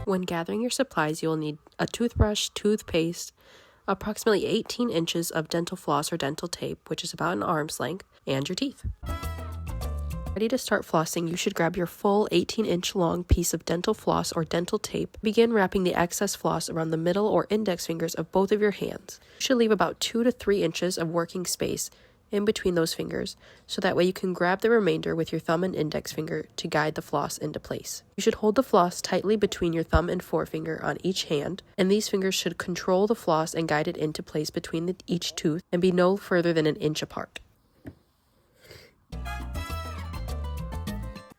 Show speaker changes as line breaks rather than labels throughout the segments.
When gathering your supplies, you'll need a toothbrush, toothpaste, approximately 18 inches of dental floss or dental tape, which is about an arm's length, and your teeth. Ready to start flossing, you should grab your full 18-inch long piece of dental floss or dental tape. Begin wrapping the excess floss around the middle or index fingers of both of your hands. You should leave about 2 to 3 inches of working space in between those fingers, so that way you can grab the remainder with your thumb and index finger to guide the floss into place. You should hold the floss tightly between your thumb and forefinger on each hand, and these fingers should control the floss and guide it into place between each tooth and be no further than an inch apart.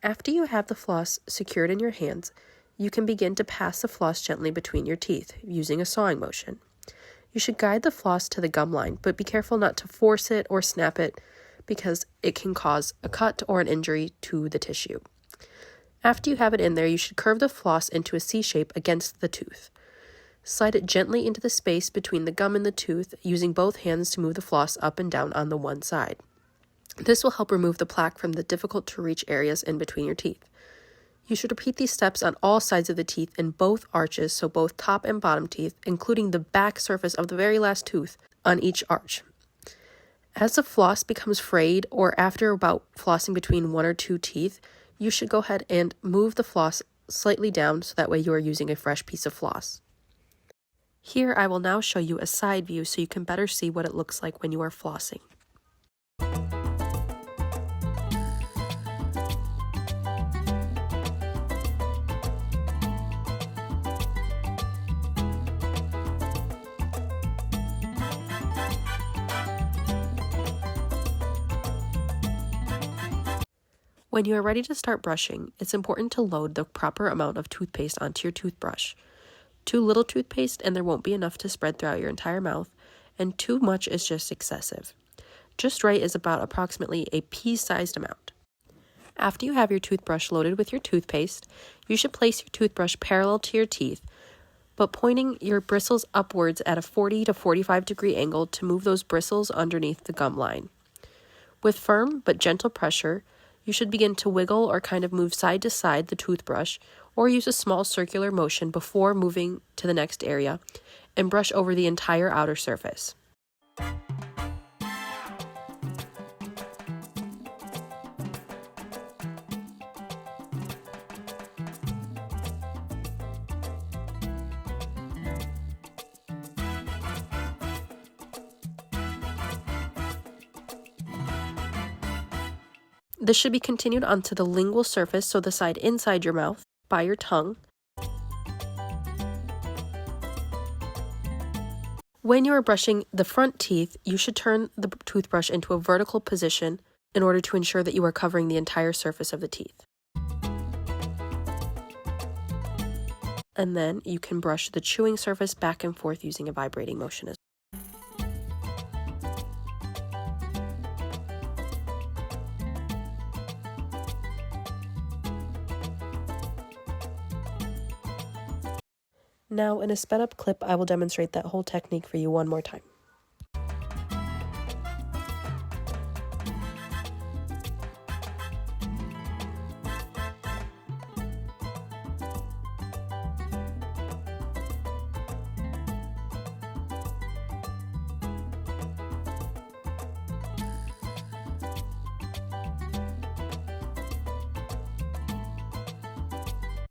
After you have the floss secured in your hands, you can begin to pass the floss gently between your teeth using a sawing motion. You should guide the floss to the gum line, but be careful not to force it or snap it because it can cause a cut or an injury to the tissue. After you have it in there, you should curve the floss into a C shape against the tooth. Slide it gently into the space between the gum and the tooth, using both hands to move the floss up and down on the one side. This will help remove the plaque from the difficult to reach areas in between your teeth. You should repeat these steps on all sides of the teeth in both arches, so both top and bottom teeth, including the back surface of the very last tooth on each arch. As the floss becomes frayed, or after about flossing between 1 or 2 teeth, you should go ahead and move the floss slightly down so that way you are using a fresh piece of floss. Here I will now show you a side view so you can better see what it looks like when you are flossing. When you are ready to start brushing, it's important to load the proper amount of toothpaste onto your toothbrush. Too little toothpaste and there won't be enough to spread throughout your entire mouth, and too much is just excessive. Just right is about approximately a pea-sized amount. After you have your toothbrush loaded with your toothpaste, you should place your toothbrush parallel to your teeth, but pointing your bristles upwards at a 40 to 45 degree angle to move those bristles underneath the gum line. With firm but gentle pressure, you should begin to wiggle or kind of move side to side the toothbrush, or use a small circular motion before moving to the next area, and brush over the entire outer surface. This should be continued onto the lingual surface, so the side inside your mouth, by your tongue. When you are brushing the front teeth, you should turn the toothbrush into a vertical position in order to ensure that you are covering the entire surface of the teeth. And then you can brush the chewing surface back and forth using a vibrating motion as well. Now, in a sped up clip, I will demonstrate that whole technique for you one more time.